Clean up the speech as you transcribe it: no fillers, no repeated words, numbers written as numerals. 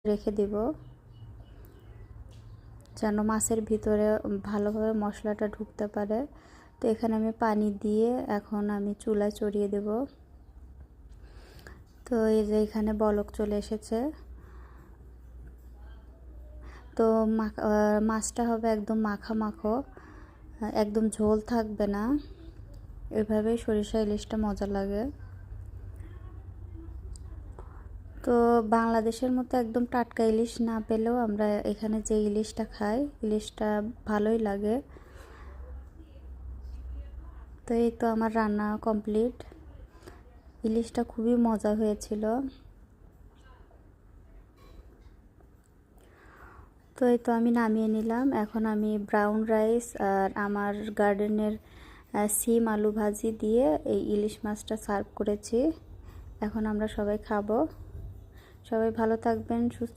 রেখে দেব যেন মাছের ভিতরে ভালোভাবে মশলাটা ঢুকতে পারে। তো এখানে আমি পানি দিয়ে এখন আমি চুলায় চড়িয়ে দেব। তো এই যে এখানে বলক চলে এসেছে। তো মাছটা হবে একদম মাখা মাখো, একদম ঝোল থাকবে না। এভাবেই সরিষা ইলিশটা মজা লাগে। তো বাংলাদেশের মতো একদম টাটকা ইলিশ না পেলেও আমরা এখানে যে ইলিশটা খাই, ইলিশটা ভালোই লাগে। তো এই তো আমার রান্না কমপ্লিট। ইলিশটা খুবই মজা হয়েছিল। তো এই তো আমি নামিয়ে নিলাম। এখন আমি ব্রাউন রাইস আর আমার গার্ডেনের সিম আলু ভাজি দিয়ে এই ইলিশ মাছটা সার্ভ করেছি। এখন আমরা সবাই খাবো। সবাই ভালো থাকবেন, সুস্থ